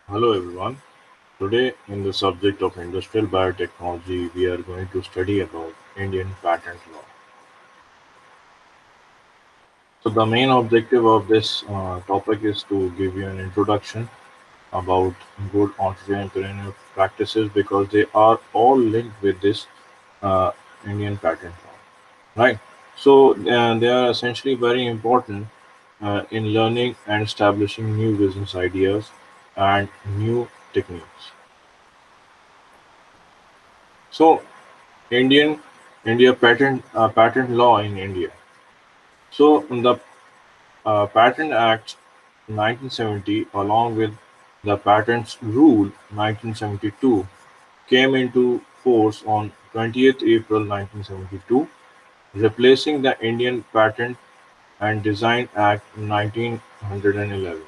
Hello everyone. Today in the subject of industrial biotechnology, we are going to study about Indian patent law. So the main objective of this topic is to give you an introduction about good entrepreneurial practices because they are all linked with this uh, Indian patent law, right? So they are essentially very important in learning and establishing new business ideas and new techniques. So Indian India patent law in India. So the Patent Act 1970, along with the Patents Rule 1972, came into force on 20th April 1972, replacing the Indian Patent and Design Act 1911.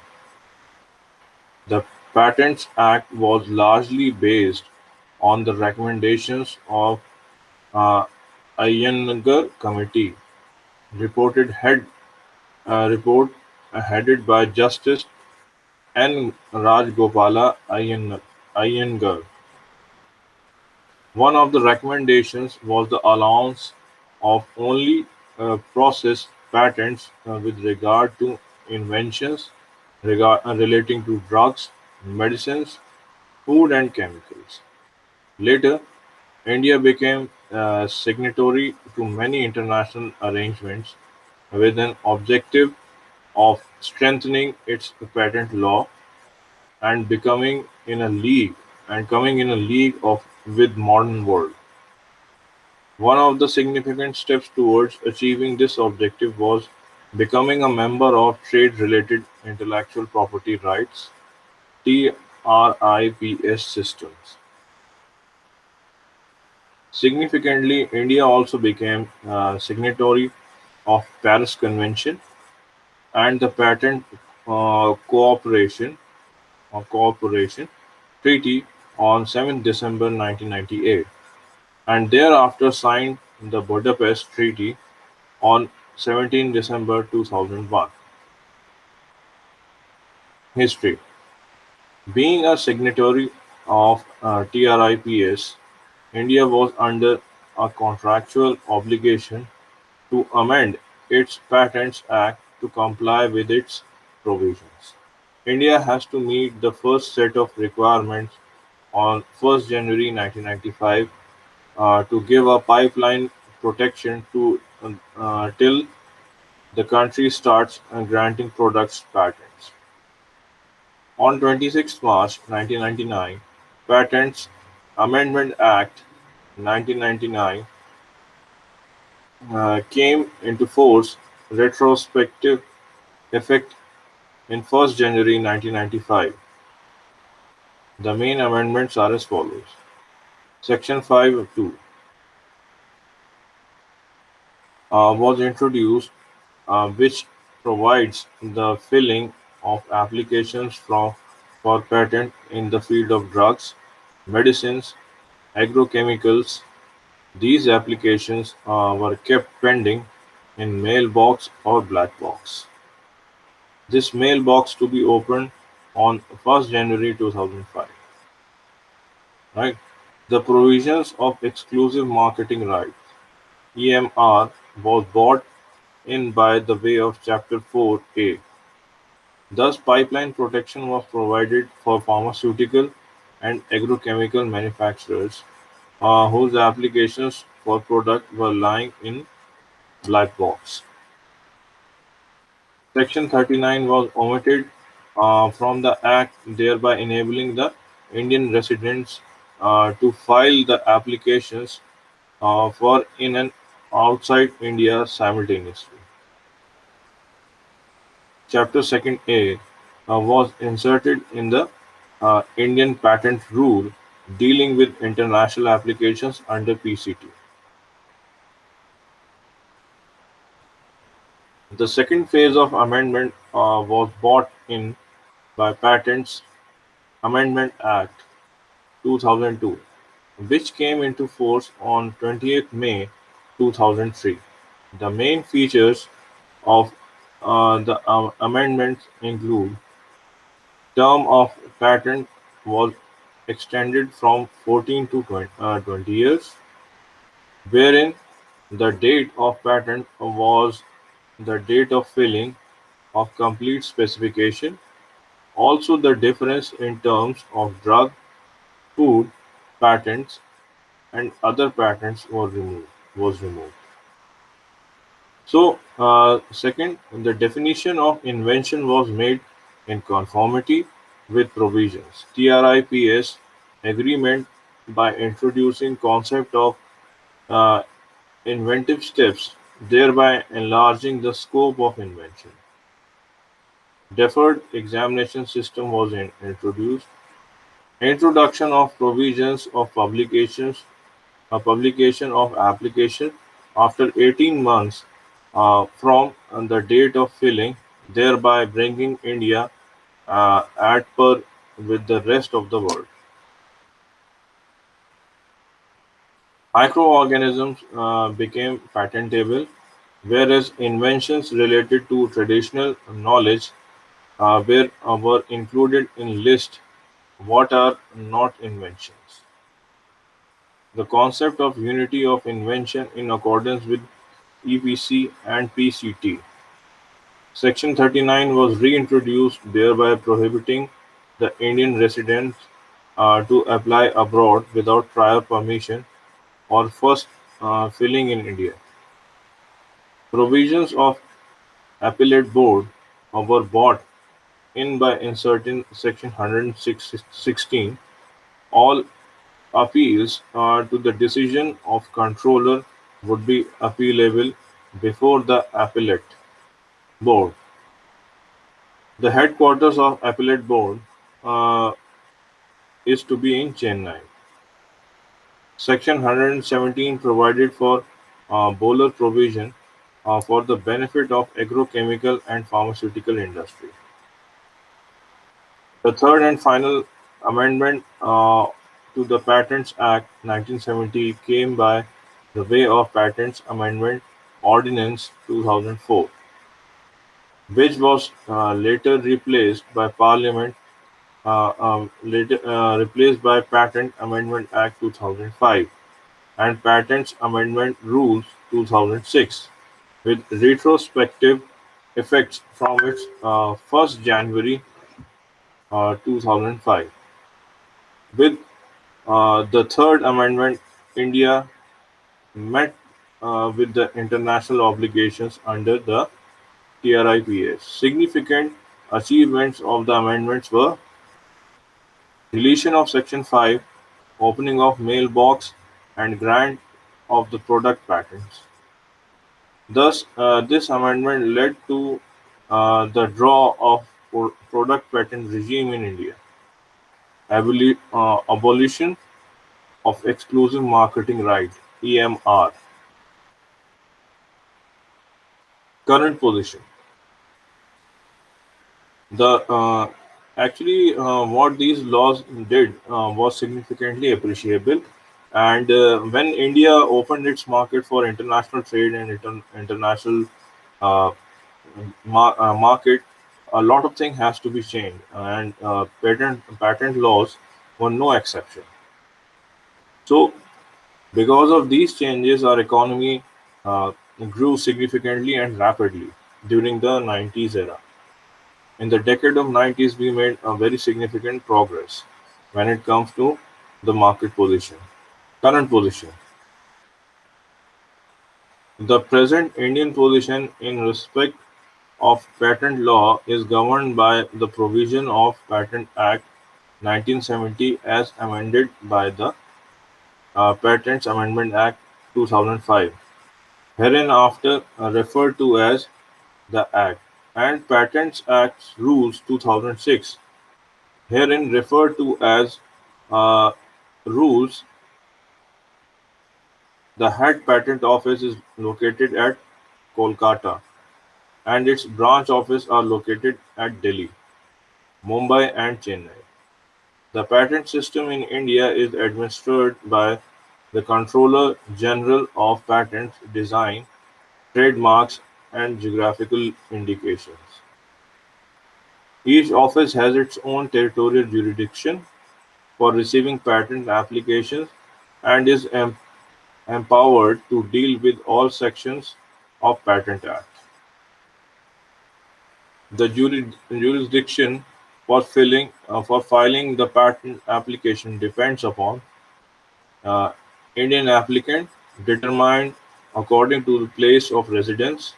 The Patents Act was largely based on the recommendations of uh, Iyengar Committee reported head report headed by Justice N. Rajgopala Iyengar. One of the recommendations was the allowance of only process patents with regard to inventions relating to drugs, medicines, food, and chemicals. Later, India became signatory to many international arrangements with an objective of strengthening its patent law and becoming in a league and coming in a league of with modern world. One of the significant steps towards achieving this objective was becoming a member of trade related intellectual property rights TRIPS systems. Significantly, India also became a signatory of Paris Convention and the Patent Cooperation Cooperation Treaty on 7 December 1998, and thereafter signed the Budapest Treaty on 17 December 2001. History: being a signatory of TRIPS, India was under a contractual obligation to amend its Patents Act to comply with its provisions. India has to meet the first set of requirements on 1st January 1995 to give a pipeline protection to till the country starts granting products patents. On 26 March 1999, Patents Amendment Act 1999 came into force, retrospective effect in 1st January 1995. The main amendments are as follows. Section 5(2) was introduced, which provides the filing of applications for patent in the field of drugs, medicines, agrochemicals. These applications were kept pending in mailbox or black box. This mailbox to be opened on 1st January 2005. Right? The provisions of exclusive marketing rights (EMR) was brought in by the way of Chapter 4A. Thus, pipeline protection was provided for pharmaceutical and agrochemical manufacturers whose applications for product were lying in black box. Section 39 was omitted from the Act, thereby enabling the Indian residents to file the applications for in and outside India simultaneously. Chapter 2A was inserted in the Indian Patent Rule dealing with international applications under PCT. The second phase of amendment was brought in by Patents Amendment Act 2002, which came into force on 20th May 2003. The main features of the amendments include Term of patent was extended from 14 to 20 years, wherein the date of patent was the date of filing of complete specification. Also, the difference in terms of drug, food patents and other patents was removed. So, second, the definition of invention was made in conformity with provisions. TRIPS agreement by introducing concept of uh, inventive steps, thereby enlarging the scope of invention. Deferred examination system was introduced. Introduction of provisions of publications, a publication of application after 18 months from the date of filing, thereby bringing India at par with the rest of the world. Microorganisms became patentable, whereas inventions related to traditional knowledge were included in list what are not inventions. The concept of unity of invention in accordance with EPC and PCT. Section 39 was reintroduced, thereby prohibiting the Indian residents to apply abroad without prior permission or first filing in India. Provisions of Appellate Board were brought in by inserting Section 116. All appeals to the decision of controller would be appealable before the Appellate Board. The headquarters of Appellate Board uh, is to be in Chennai. Section 117 provided for bowler provision for the benefit of agrochemical and pharmaceutical industry. The third and final amendment to the Patents Act 1970 came by the way of Patents Amendment Ordinance 2004, which was later replaced by Patent Amendment Act 2005 and Patents Amendment Rules 2006, with retrospective effects from its 1st January 2005. With the Third Amendment, India met with the international obligations under the TRIPS. Significant achievements of the amendments were deletion of Section 5, opening of mailbox, and grant of the product patents. Thus, this amendment led to the draw of product patent regime in India, abolition of exclusive marketing right (EMR). Current position: the actually what these laws did was significantly appreciable, and when India opened its market for international trade and international uh, market, a lot of things has to be changed, and patent laws were no exception. So, because of these changes, our economy uh, grew significantly and rapidly during the 90s era. In the decade of 90s, we made a very significant progress when it comes to the market position. Current position: the present Indian position in respect of patent law is governed by the provision of Patent Act 1970 as amended by the Patents Amendment Act 2005, hereinafter referred to as the Act, and Patents Act Rules 2006, herein referred to as uh, rules. The head patent office is located at Kolkata, and its branch offices are located at Delhi, Mumbai, and Chennai. The patent system in India is administered by the Controller General of Patents, Design, Trademarks, and Geographical Indications. Each office has its own territorial jurisdiction for receiving patent applications and is empowered to deal with all sections of Patent Act. The jurisdiction for filing the patent application depends upon uh, Indian applicant, determined according to the place of residence,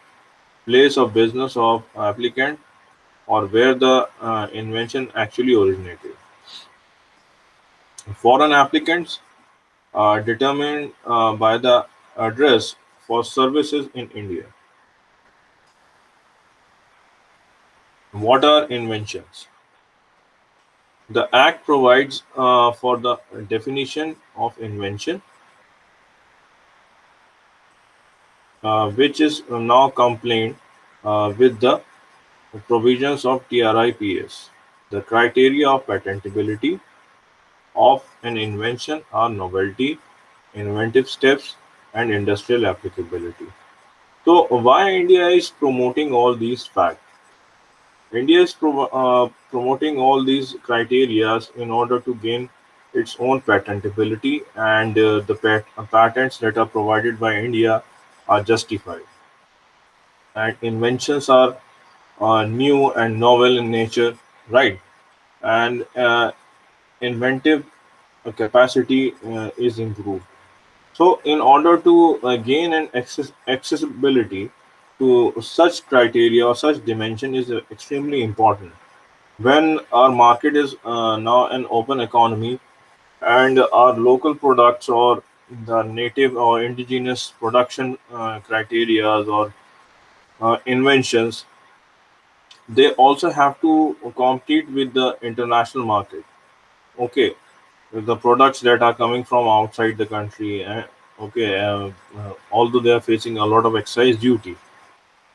place of business of applicant, or where the invention actually originated. Foreign applicants are determined by the address for services in India. What are inventions? The Act provides for the definition of invention, which is now compliant with the provisions of TRIPS. The criteria of patentability of an invention are novelty, inventive steps, and industrial applicability. So, why India is promoting all these facts? India is promoting all these criteria in order to gain its own patentability, and the patents that are provided by India are justified. And inventions are new and novel in nature, right? And inventive capacity is improved. So, in order to gain an accessibility to such criteria or such dimension is extremely important. When our market is now an open economy and our local products or the native or indigenous production criteria or inventions, they also have to compete with the international market. Okay, with the products that are coming from outside the country. Okay, although they are facing a lot of excise duty,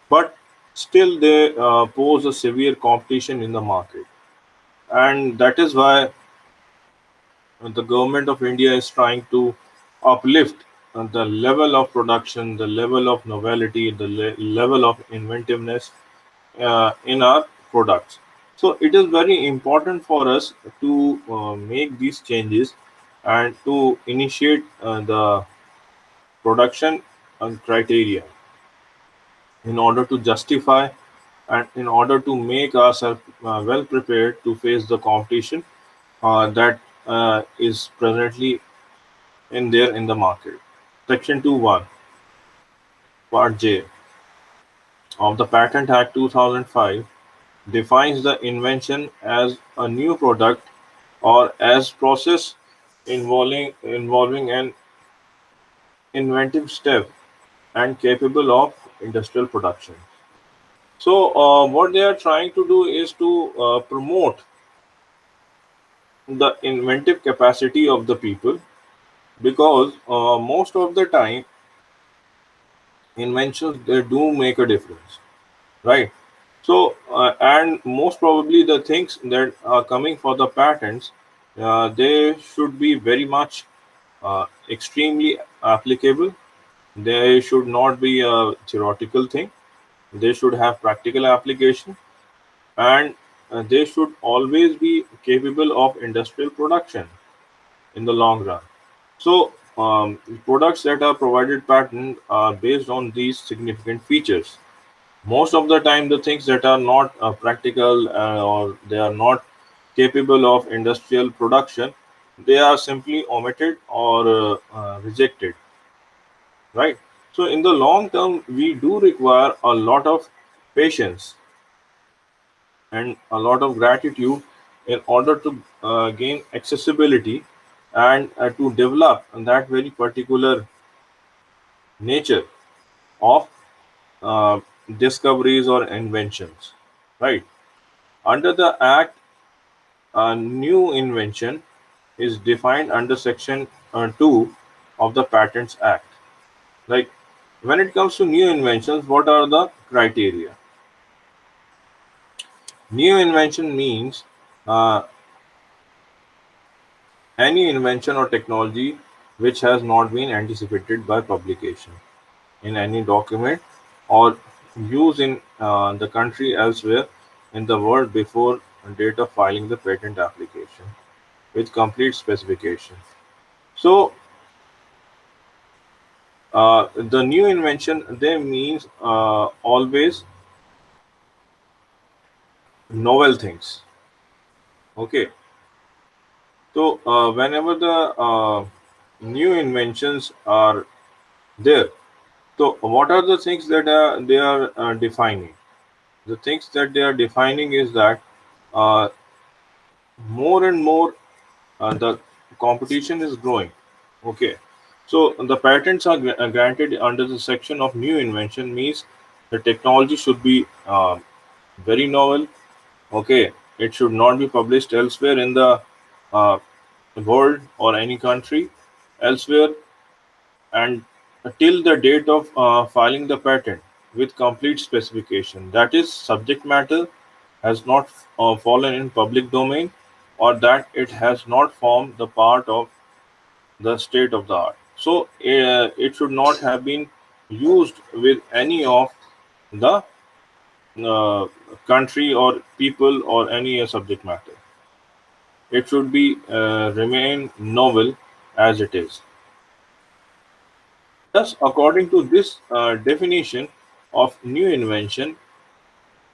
but still they pose a severe competition in the market, and that is why the government of India is trying to uplift the level of production, the level of novelty, the level of inventiveness in our products. So it is very important for us to make these changes and to initiate the production criteria in order to justify and in order to make ourselves well prepared to face the competition that is presently in there in the market. Section 2(1) Part J of the Patent Act 2005 defines the invention as a new product or as process involving an inventive step and capable of industrial production. So, what they are trying to do is to promote the inventive capacity of the people, because most of the time inventions they do make a difference, right? So, and most probably the things that are coming for the patents, they should be very much extremely applicable. They should not be a theoretical thing. They should have practical application, and they should always be capable of industrial production in the long run. So, products that are provided patent are based on these significant features. Most of the time, the things that are not practical or they are not capable of industrial production, they are simply omitted or rejected, right? So, in the long term, we do require a lot of patience and a lot of gratitude in order to gain accessibility and to develop that very particular nature of uh, discoveries or inventions, right? Under the Act, a new invention is defined under Section 2 of the Patents Act. Like when it comes to new inventions, what are the criteria? New invention means uh, any invention or technology which has not been anticipated by publication in any document or used in the country elsewhere in the world before date of filing the patent application with complete specification. So the new invention there means always novel things. Okay, so whenever the new inventions are there, so what are the things that they are defining? The things that they are defining is that uh, more and more the competition is growing. Okay, so the patents are granted under the section of new invention means the technology should be very novel. Okay, it should not be published elsewhere in the uh, world or any country elsewhere, and till the date of filing the patent with complete specification. That is, subject matter has not fallen in public domain, or that it has not formed the part of the state of the art. So it should not have been used with any of the uh, country or people or any subject matter. It should be remain novel as it is. Thus, according to this definition of new invention,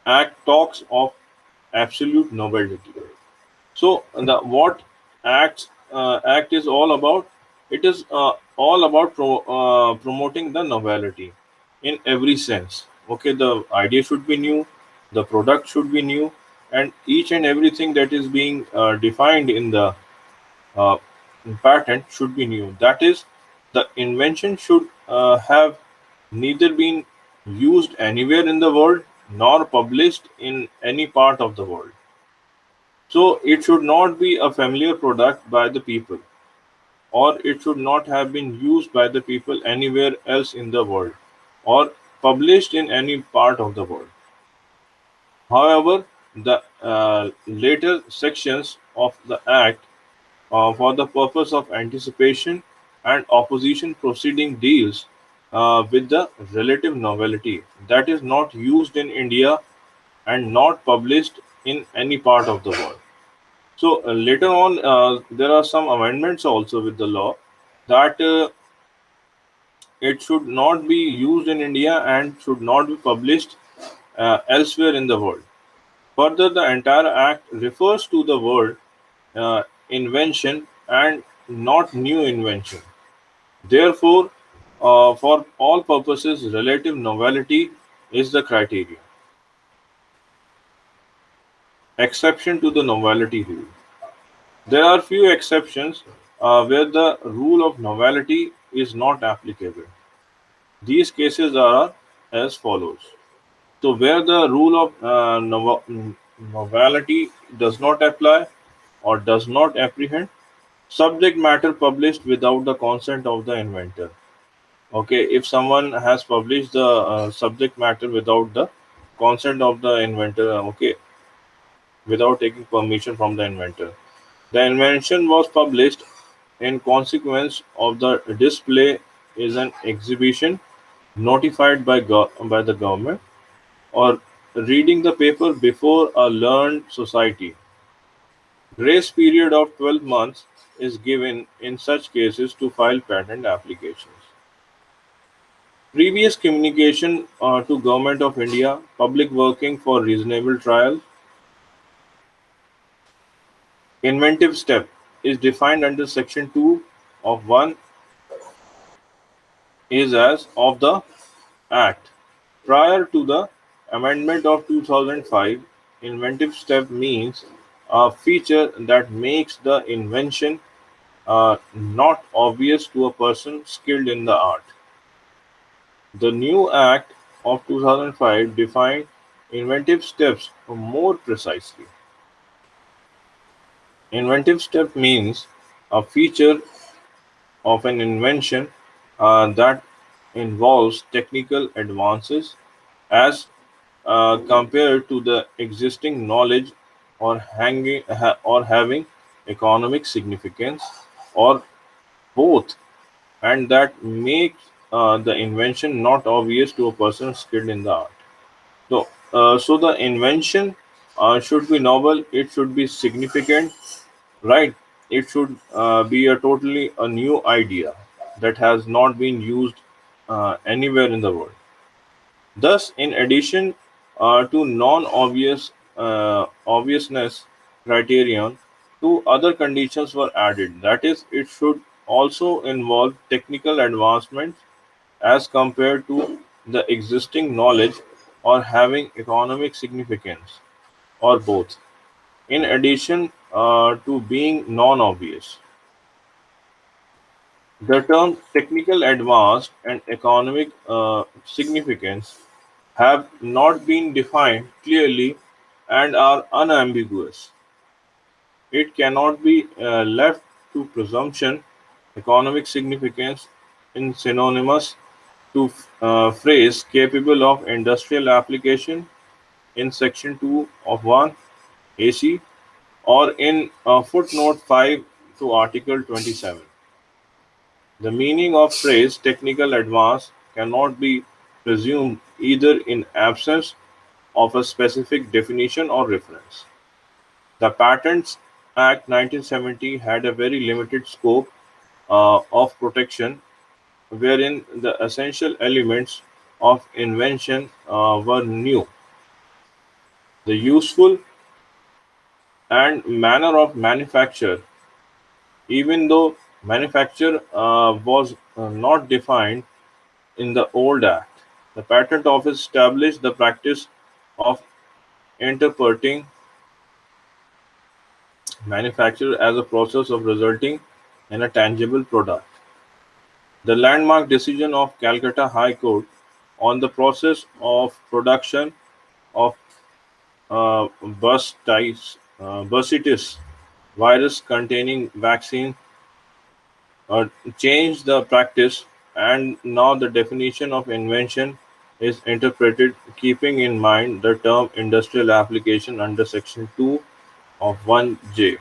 Act talks of absolute novelty. So the what act is all about? It is all about promoting the novelty in every sense. Okay, the idea should be new, the product should be new, and each and everything that is being defined in the uh, patent should be new. That is, the invention should have neither been used anywhere in the world nor published in any part of the world. So it should not be a familiar product by the people, or it should not have been used by the people anywhere else in the world, or published in any part of the world. However, the later sections of the Act, for the purpose of anticipation and opposition proceeding, deals with the relative novelty that is not used in India and not published in any part of the world. So later on, there are some amendments also with the law that it should not be used in India and should not be published elsewhere in the world. Further, the entire act refers to the word invention and not new invention. Therefore, for all purposes, relative novelty is the criteria. Exception to the novelty rule. There are few exceptions where the rule of novelty is not applicable. These cases are as follows. So, where the rule of novelty does not apply or does not apprehend, subject matter published without the consent of the inventor. Okay, if someone has published the subject matter without the consent of the inventor, okay, without taking permission from the inventor, the invention was published in consequence of the display is an exhibition notified by the government, or reading the paper before a learned society. Grace period of 12 months is given in such cases to file patent applications. Previous communication to Government of India, public working for reasonable trial. Inventive step is defined under section 2 of 1 is as of the Act. Prior to the amendment of 2005, inventive step means a feature that makes the invention not obvious to a person skilled in the art. The new Act of 2005 defined inventive steps more precisely. Inventive step means a feature of an invention that involves technical advances as compared to the existing knowledge, or having economic significance, or both, and that makes the invention not obvious to a person skilled in the art. So the invention should be novel, it should be significant, right? It should be a totally a new idea that has not been used anywhere in the world. Thus, in addition to non-obvious obviousness criterion, two other conditions were added. That is, it should also involve technical advancements as compared to the existing knowledge or having economic significance or both. In addition to being non-obvious, the term technical advanced and economic significance have not been defined clearly and are unambiguous. It cannot be left to presumption. Economic significance is synonymous to phrase capable of industrial application in section 2 of 1 AC or in footnote 5 to article 27. The meaning of phrase technical advance cannot be presumed either in absence of a specific definition or reference. The Patents Act 1970 had a very limited scope of protection, wherein the essential elements of invention were new. The useful and manner of manufacture, even though manufacture was not defined in the old Act. The Patent Office established the practice of interpreting manufacture as a process of resulting in a tangible product. The landmark decision of Calcutta High Court on the process of production of bursitis virus containing vaccine uh, changed the practice, and now the definition of invention is interpreted keeping in mind the term industrial application under section 2 of 1J.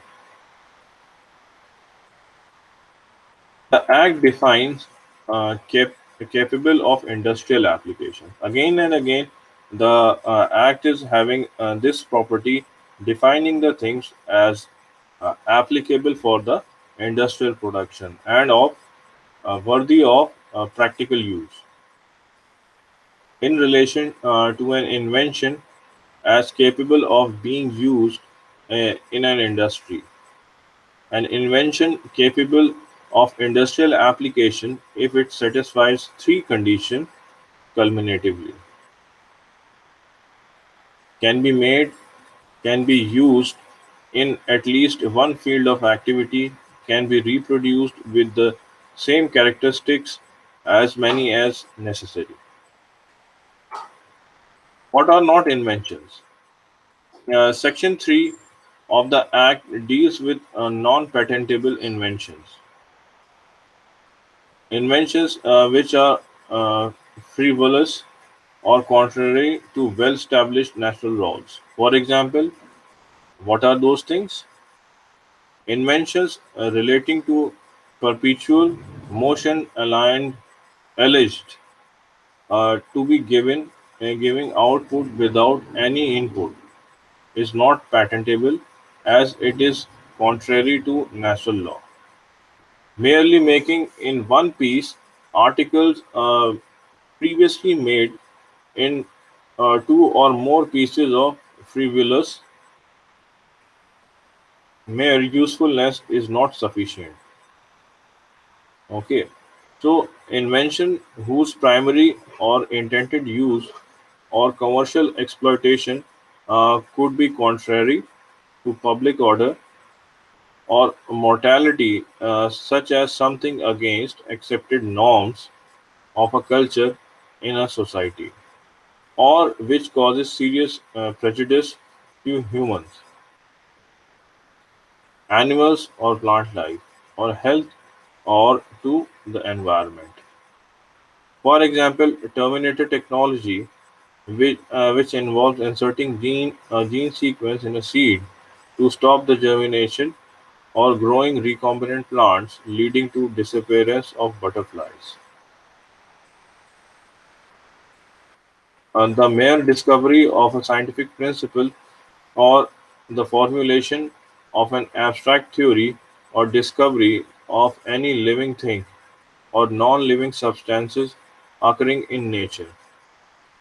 The Act defines capable of industrial application. Again and again, the Act is having this property defining the things as applicable for the industrial production and of worthy of practical use in relation to an invention as capable of being used in an industry. An invention capable of industrial application if it satisfies three conditions culminatively: can be made, can be used in at least one field of activity, can be reproduced with the same characteristics as many as necessary. What are not inventions? Section 3 of the Act deals with non patentable inventions. Inventions which are frivolous or contrary to well established natural laws. For example, what are those things? Inventions relating to perpetual motion aligned alleged to be giving output without any input is not patentable as it is contrary to natural law. Merely making in one piece articles previously made in two or more pieces of frivolous mere usefulness is not sufficient. Okay, so invention whose primary or intended use or commercial exploitation could be contrary to public order or morality, such as something against accepted norms of a culture in a society, or which causes serious prejudice to humans, animals, or plant life, or health, or to the environment. For example, terminator technology, which involves inserting a gene sequence in a seed to stop the germination or growing recombinant plants, leading to disappearance of butterflies. And the mere discovery of a scientific principle or the formulation of an abstract theory or discovery of any living thing or non-living substances occurring in nature.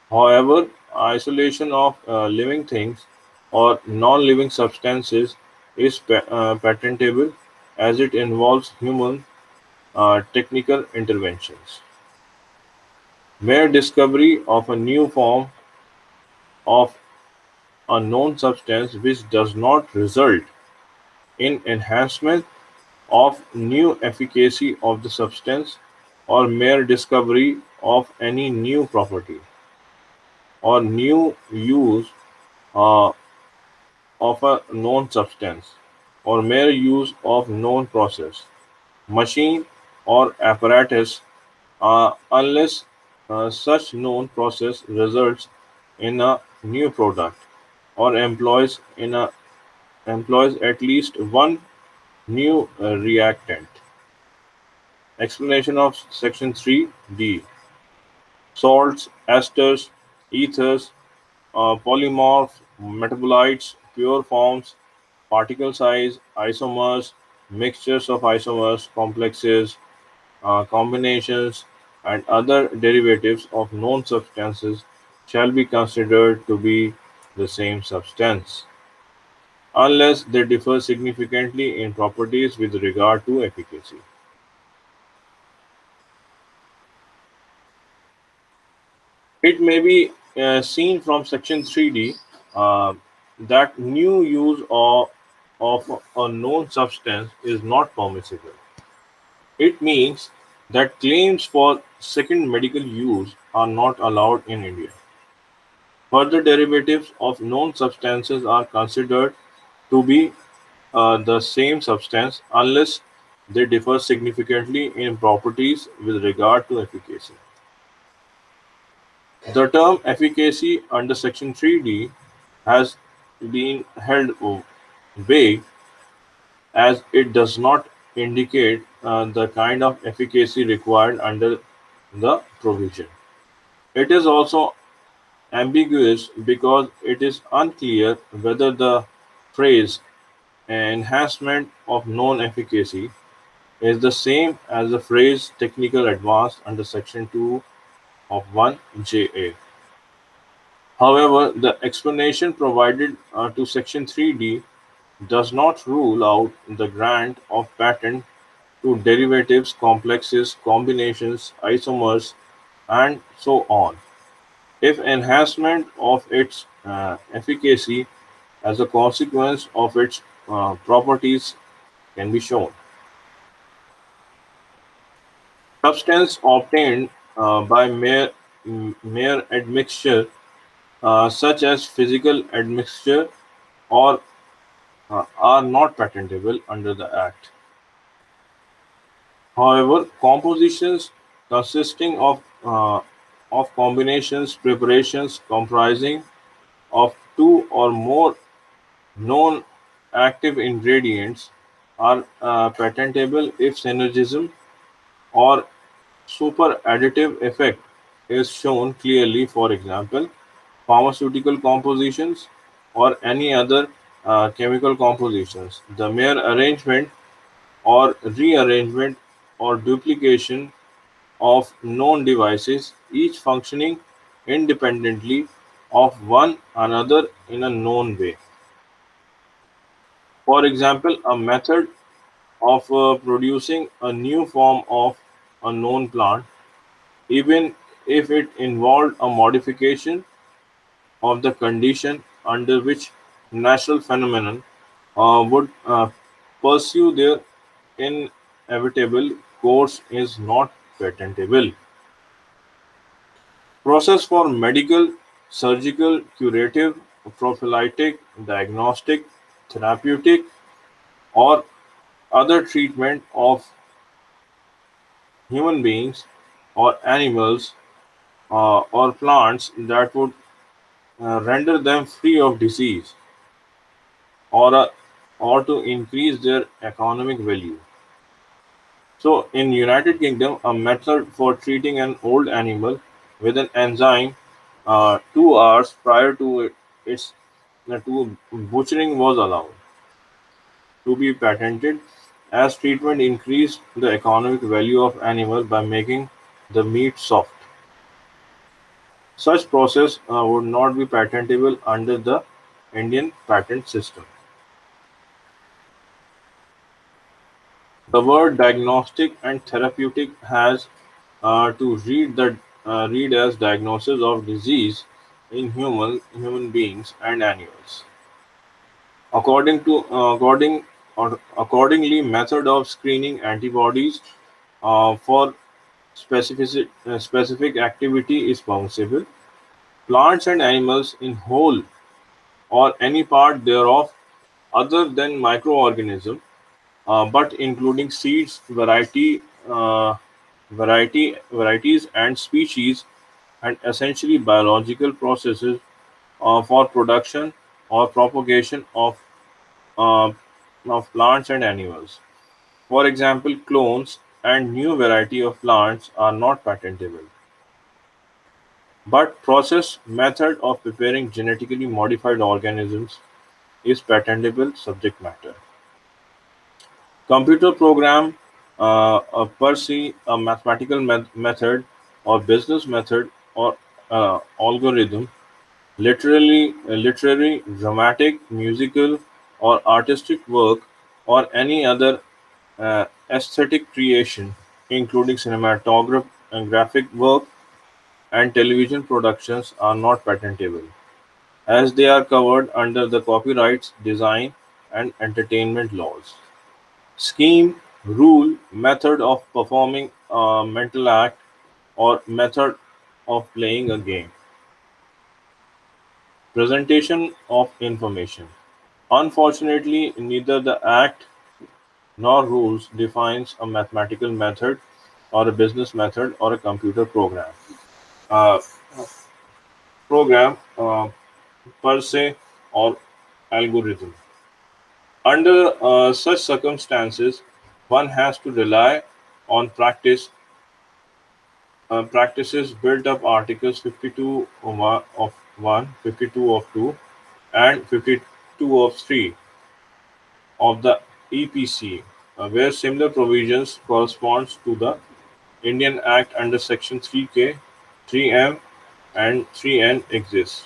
However, isolation of living things or non-living substances is patentable as it involves human technical interventions. Mere discovery of a new form of a known substance which does not result in enhancement of new efficacy of the substance or mere discovery of any new property or new use uh, of a known substance or mere use of known process, machine or apparatus unless such known process results in a new product or employs at least one new reactant. Explanation of section 3D: salts, esters, ethers, polymorphs, metabolites, pure forms, particle size, isomers, mixtures of isomers, complexes, combinations, and other derivatives of known substances shall be considered to be the same substance, unless they differ significantly in properties with regard to efficacy. It may be seen from section 3D uh, that new use of a known substance is not permissible. It means that claims for second medical use are not allowed in India. Further derivatives of known substances are considered to be the same substance unless they differ significantly in properties with regard to efficacy. The term efficacy under Section 3D has been held vague as it does not indicate the kind of efficacy required under the provision. It is also ambiguous because it is unclear whether the phrase enhancement of known efficacy is the same as the phrase technical advance under Section 2 of 1JA. However, the explanation provided to Section 3D does not rule out the grant of patent to derivatives, complexes, combinations, isomers, and so on, if enhancement of its efficacy as a consequence of its properties can be shown. Substance obtained by mere admixture, such as physical admixture, or are not patentable under the Act. However, compositions consisting of combinations, preparations comprising of two or more known active ingredients are patentable if synergism or super-additive effect is shown clearly, for example, pharmaceutical compositions or any other chemical compositions. The mere arrangement or rearrangement or duplication of known devices, each functioning independently of one another in a known way. For example, a method of producing a new form of a known plant, even if it involved a modification of the condition under which natural phenomenon would pursue their inevitable course, is not patentable. Process for medical, surgical, curative, prophylactic, diagnostic, therapeutic, or other treatment of human beings or animals or plants that would render them free of disease or to increase their economic value. So, in United Kingdom, a method for treating an old animal with an enzyme 2 hours prior to its to butchering was allowed to be patented as treatment increased the economic value of animals by making the meat soft. Such process would not be patentable under the Indian patent system. The word diagnostic and therapeutic has to read as diagnosis of disease in human beings and animals. Accordingly, method of screening antibodies for specific activity is permissible. Plants and animals in whole or any part thereof other than microorganism, but including seeds, varieties and species, and essentially biological processes for production or propagation uh, of plants and animals. For example, clones and new variety of plants are not patentable, but process method of preparing genetically modified organisms is patentable subject matter. Computer program, per se, a mathematical method or business method or algorithm, literary, dramatic, musical, or artistic work, or any other aesthetic creation, including cinematograph and graphic work and television productions, are not patentable, as they are covered under the copyrights, design, and entertainment laws. Scheme, rule, method of performing a mental act, or method of playing a game. Presentation of information. Unfortunately, neither the Act nor rules defines a mathematical method or a business method or a computer uh, program per se or algorithm. Under such circumstances, one has to rely on practices built up Articles 52 of 1, 52 of 2, and 52 of 3 of the EPC, where similar provisions corresponds to the Indian Act under Section 3K, 3M, and 3N exist.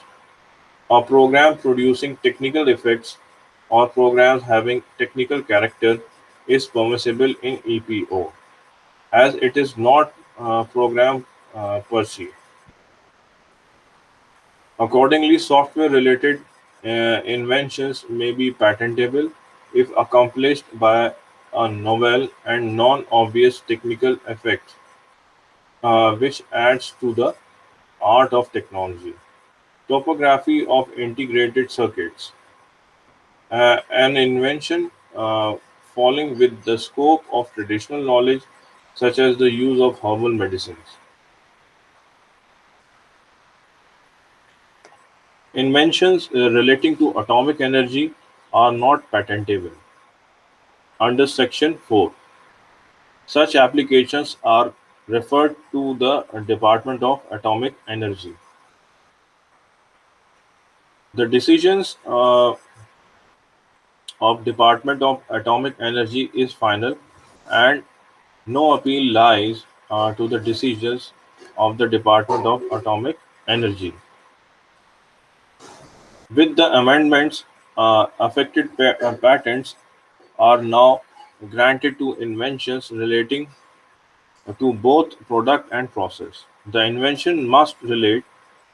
A program producing technical effects or programs having technical character is permissible in EPO, as it is not program per se. Accordingly, software-related inventions may be patentable if accomplished by a novel and non-obvious technical effect, which adds to the art of technology. Topography of integrated circuits. An invention falling with the scope of traditional knowledge, such as the use of herbal medicines. Inventions relating to atomic energy are not patentable. Under Section 4, such applications are referred to the Department of Atomic Energy. The decisions of Department of Atomic Energy is final, and no appeal lies to the decisions of the Department of Atomic Energy. With the amendments, affected patents are now granted to inventions relating to both product and process. The invention must relate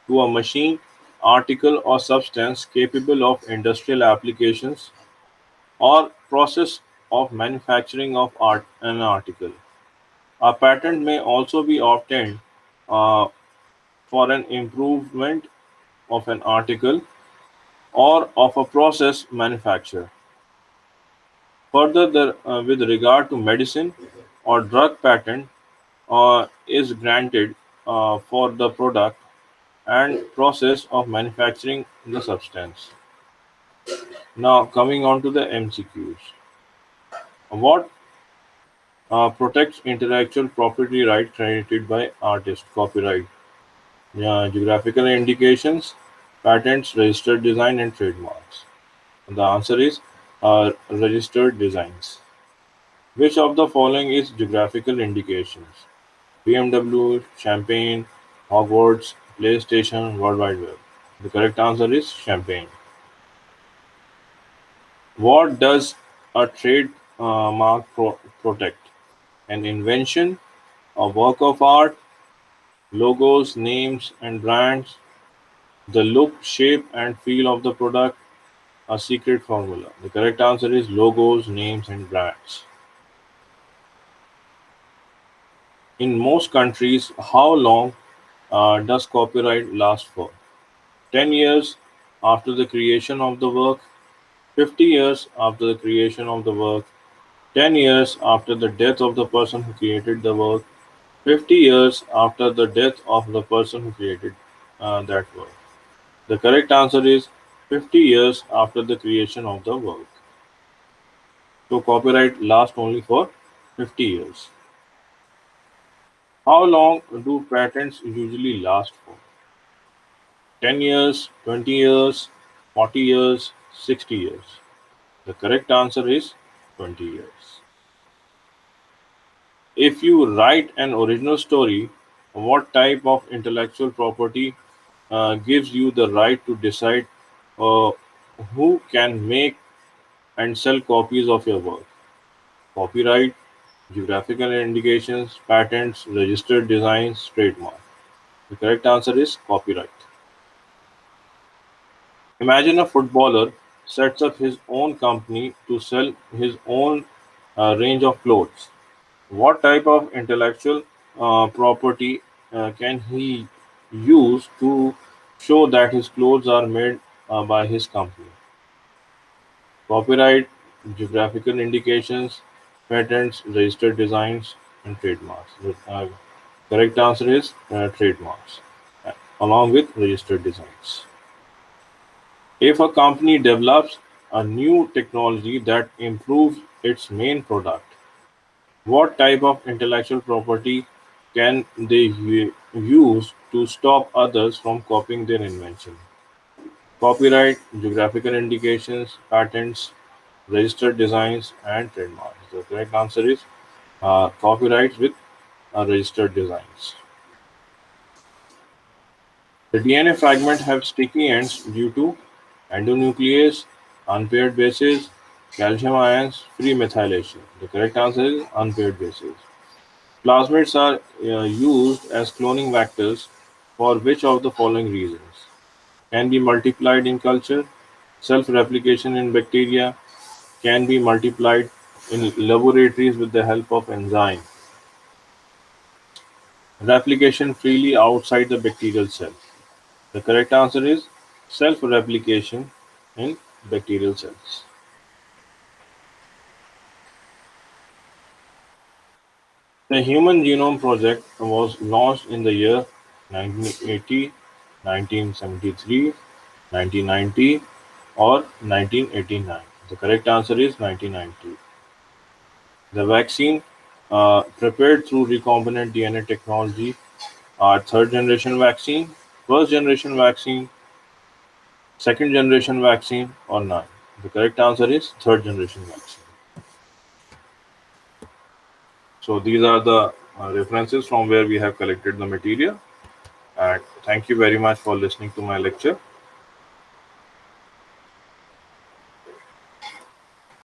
to a machine, article, or substance capable of industrial applications or process of manufacturing of an article. A patent may also be obtained uh, for an improvement of an article or of a process manufacture. Further, with regard to medicine or drug patent is granted for the product and process of manufacturing the substance. Now, coming on to the MCQs. What protects intellectual property right created by artist? Copyright. Yeah, geographical indications. Patents, registered design, and trademarks. The answer is registered designs. Which of the following is geographical indications? BMW, Champagne, Hogwarts, PlayStation, World Wide Web. The correct answer is Champagne. What does a trade mark protect? An invention, a work of art, logos, names, and brands, the look, shape, and feel of the product, a secret formula. The correct answer is logos, names, and brands. In most countries, how long does copyright last for? 10 years after the creation of the work, 50 years after the creation of the work, 10 years after the death of the person who created the work, 50 years after the death of the person who created that work. The correct answer is 50 years after the creation of the work. So copyright lasts only for 50 years. How long do patents usually last for? 10 years, 20 years, 40 years, 60 years. The correct answer is 20 years. If you write an original story, what type of intellectual property gives you the right to decide uh, who can make and sell copies of your work? Copyright, geographical indications, patents, registered designs, trademark. The correct answer is copyright. Imagine a footballer sets up his own company to sell his own range of clothes. What type of intellectual property can he use to show that his clothes are made by his company? Copyright, geographical indications, patents, registered designs, and trademarks. The correct answer is trademarks, along with registered designs. If a company develops a new technology that improves its main product, what type of intellectual property can they use to stop others from copying their invention? Copyright, geographical indications, patents, registered designs, and trademarks. The correct answer is copyright with registered designs. The DNA fragment have sticky ends due to endonuclease, unpaired bases, calcium ions, free methylation. The correct answer is unpaired bases. Plasmids are used as cloning vectors for which of the following reasons? Can be multiplied in culture, self-replication in bacteria, can be multiplied in laboratories with the help of enzyme, replication freely outside the bacterial cell. The correct answer is self-replication in bacterial cells. The Human Genome Project was launched in the year 1980, 1973, 1990, or 1989. The correct answer is 1990. The vaccine prepared through recombinant DNA technology are third generation vaccine, first generation vaccine, second generation vaccine, or none. The correct answer is third generation vaccine. So these are the references from where we have collected the material. And thank you very much for listening to my lecture.